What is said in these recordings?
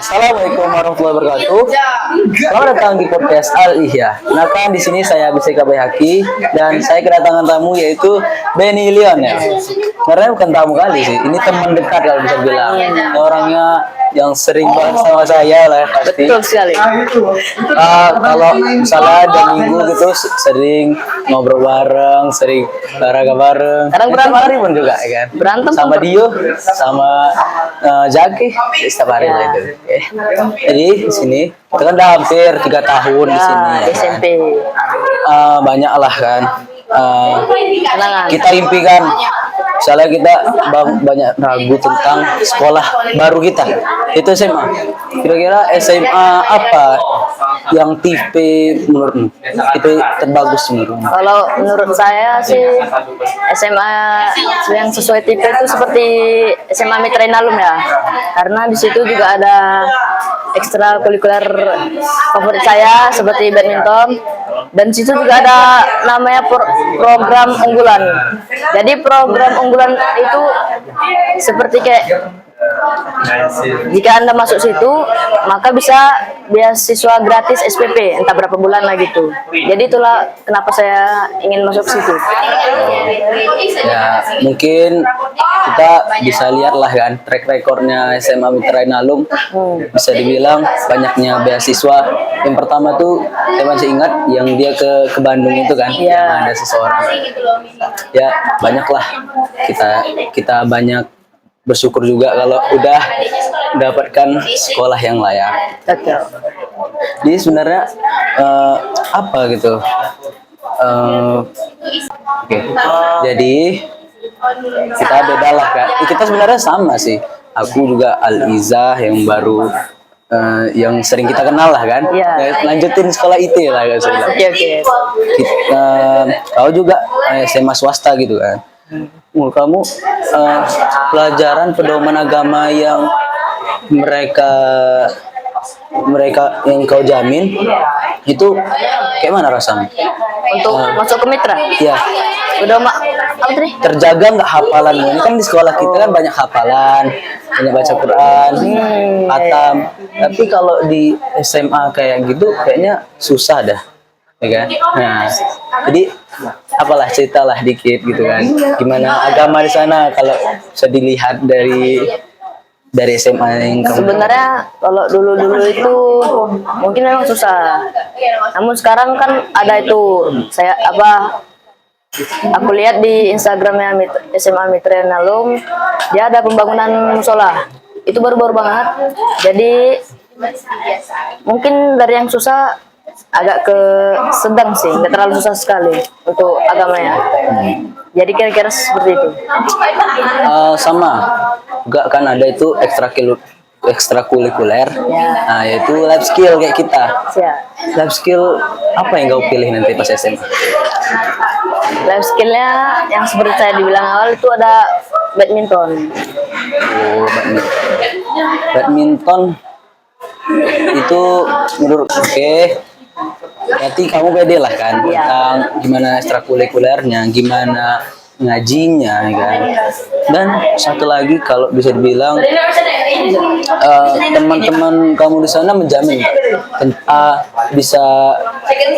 Assalamualaikum warahmatullahi wabarakatuh. Selamat datang di podcast Al Ihya. Nah kan di sini saya Abiseka Bayhaki dan saya kedatangan tamu yaitu Benny Leon ya. Karena bukan tamu kali sih, ini teman dekat kalau bisa bilang. Ini orangnya yang sering banget sama saya lah pasti. Betul sekali. Kalau misalnya ada minggu gitu sering ngobrol bareng, sering olahraga bareng. Kadang berantem. Setiap hari pun juga ya kan. Berantem sama pun. Dio, sama Jaki setiap hari lah itu. Oke. Jadi di sini kita kan udah hampir 3 tahun di sini. Ya, kan? SMP. Banyak lah kan. Kenangan. Kita impikan misalnya kita banyak ragu tentang sekolah baru kita itu SMA. Kira-kira SMA apa yang tipe menurutmu tipe terbagus menurutmu? Kalau menurut saya sih SMA yang sesuai tipe itu seperti SMA Mitra Inalum ya. Karena di situ juga ada ekstrakurikuler favorit saya seperti badminton, dan di situ juga ada namanya program unggulan. Jadi program unggulan itu seperti kayak jika Anda masuk situ maka bisa beasiswa gratis SPP entah berapa bulan lah gitu. Jadi itulah kenapa saya ingin masuk situ. Ya mungkin kita bisa lihat lah kan track recordnya SMA Mitra Inalum. Bisa dibilang banyaknya beasiswa. Yang pertama tuh saya masih ingat yang dia ke Bandung itu kan. Iya. Ada seseorang ya banyak lah kita banyak bersyukur juga kalau udah mendapatkan sekolah yang layak. Betul. Jadi sebenarnya apa gitu? Oke. Jadi kita beda lah kan. Kita sebenarnya sama sih. Aku juga Al-Izzah yang baru yang sering kita kenal lah kan. Iya. Lanjutin sekolah IT lah kan. Oke. Kau juga SMA swasta gitu kan. Menurut kamu pelajaran pedoman agama yang mereka yang kau jamin itu kayak mana rasanya? Untuk masuk ke Mitra? Ya, Udah apa tadi? terjaga nggak hafalanmu? Ini kan di sekolah kita kan banyak hafalan, banyak baca Quran, khatam. Tapi kalau di SMA kayak gitu kayaknya susah dah. Ya kan? Nah, jadi apalah ceritalah dikit gitu kan. Gimana agama di sana kalau bisa dilihat dari SMA yang kamu. Sebenarnya kalau dulu itu mungkin memang susah. Namun sekarang kan ada itu aku lihat di Instagramnya SMA Mitra Inalum, dia ada pembangunan musola. Itu baru-baru banget. Jadi mungkin dari yang susah agak ke sedang sih, nggak terlalu susah sekali untuk agamanya. Jadi kira-kira seperti itu. Sama, enggak kan ada itu ekstrakurikuler. Ya. Nah, yaitu life skill kayak kita. Siap. Life skill apa yang kau pilih nanti pas SMA? Life skillnya yang seperti saya dibilang awal itu ada badminton. Oh, badminton itu menurut berarti kamu pede lah kan tentang gimana ekstrakurikulernya, gimana ngajinya ya kan. Dan satu lagi kalau bisa dibilang teman-teman kamu di sana menjamin bisa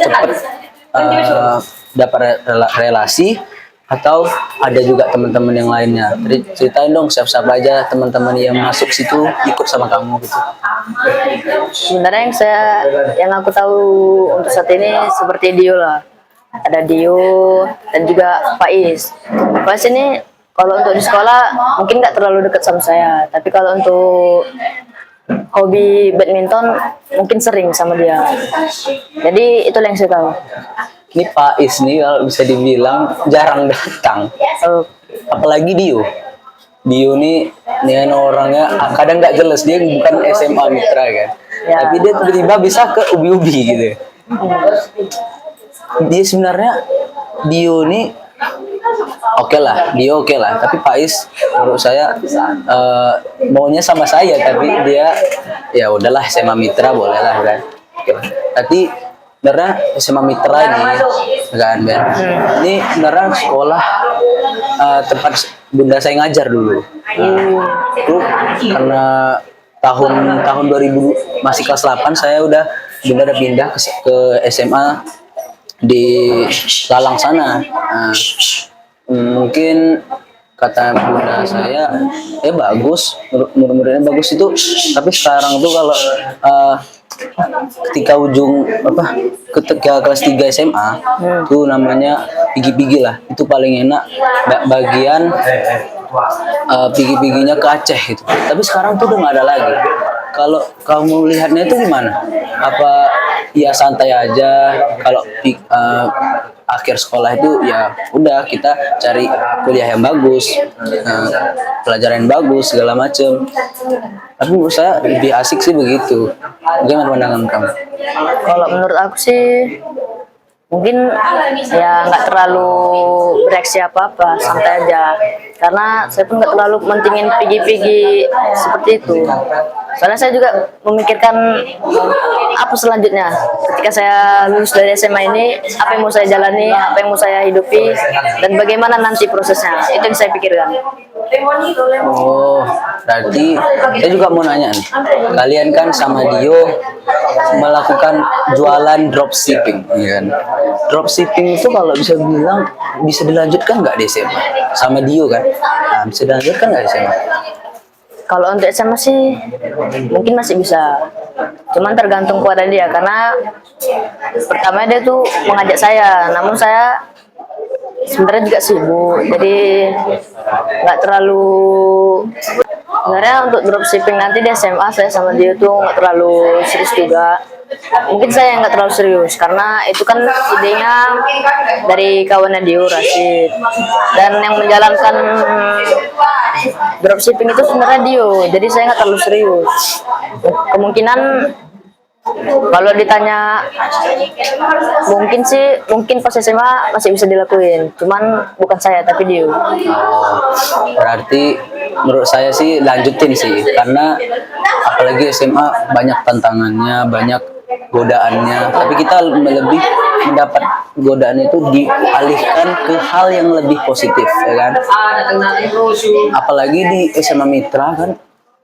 cepat dapat relasi atau ada juga teman-teman yang lainnya. Jadi ceritain dong siapa-siapa aja teman-teman yang masuk situ ikut sama kamu gitu. Sebenarnya yang aku tahu untuk saat ini seperti Dio lah. Ada Dio dan juga Faiz. Faiz ini kalau untuk di sekolah mungkin nggak terlalu dekat sama saya, tapi kalau untuk hobi badminton mungkin sering sama dia. Jadi itu yang saya tahu. Ini Faiz nih kalau bisa dibilang jarang datang. Apalagi Dio. Dio nih orangnya kadang nggak jelas, dia bukan SMA Mitra kan. Ya. Tapi dia tiba-tiba bisa ke ubi-ubi gitu. Dia sebenarnya Dio nih oke lah, tapi Faiz menurut saya maunya sama saya, tapi dia ya udahlah SMA Mitra boleh lah kan. Tapi sebenarnya SMA Mitra ini kan Ben, ini sebenarnya sekolah tempat bunda saya ngajar dulu. Itu karena tahun 2000 masih kelas 8 saya udah pindah ke SMA di Lalang sana. Nah, mungkin kata bunda saya bagus, murid-muridnya bagus itu, tapi sekarang tuh kalau ketika ketika kelas 3 SMA tuh namanya pigi-pigi lah, itu paling enak bagian pigi-piginya ke Aceh gitu. Tapi sekarang tuh udah nggak ada lagi. Kalau kamu lihatnya itu gimana? Apa ya santai aja kalau akhir sekolah itu ya udah kita cari kuliah yang bagus, pelajaran yang bagus segala macem. Tapi menurut saya lebih asik sih begitu. Gimana pandangan kamu? Kalau menurut aku sih mungkin ya nggak terlalu bereaksi apa-apa, santai aja. Karena saya pun nggak terlalu mentingin pigi-pigi seperti itu. Soalnya saya juga memikirkan apa selanjutnya. Ketika saya lulus dari SMA ini, apa yang mau saya jalani, apa yang mau saya hidupi, dan bagaimana nanti prosesnya. Itu yang saya pikirkan. Oh, berarti saya juga mau nanya nih. Kalian kan sama Dio melakukan jualan dropshipping, ya kan? Dropshipping itu kalau bisa bilang bisa dilanjutkan nggak di SMA? Sama Dio kan? Nah, bisa dilanjutkan nggak di SMA? Kalau untuk SMA sih mungkin masih bisa, cuman tergantung kepada dia. Karena pertama dia tuh mengajak saya, namun saya sebenarnya juga sibuk, jadi nggak terlalu. Sebenarnya untuk dropshipping nanti di SMA saya sama dia tuh nggak terlalu serius juga. Mungkin saya nggak terlalu serius karena itu kan idenya dari kawannya Dio, Rashid, dan yang menjalankan dropshipping itu sebenarnya Dio, jadi saya nggak terlalu serius. Kemungkinan kalau ditanya mungkin pas SMA masih bisa dilakuin, cuman bukan saya tapi Dio. Berarti menurut saya sih lanjutin sih, karena apalagi SMA banyak tantangannya, banyak godaannya, tapi kita lebih mendapat godaan itu dialihkan ke hal yang lebih positif, ya kan? Apalagi di SMA Mitra kan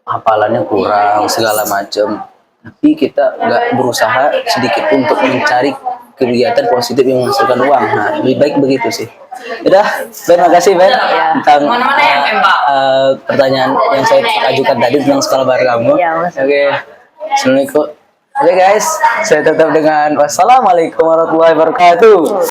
hafalannya kurang segala macam, tapi kita nggak berusaha sedikit pun untuk mencari kegiatan positif yang menghasilkan uang. Nah, lebih baik begitu sih. Udah, terima kasih Ben tentang pertanyaan yang saya ajukan tadi tentang skala bar kamu. Oke, assalamualaikum. Oke guys, saya tutup dengan wassalamualaikum warahmatullahi wabarakatuh.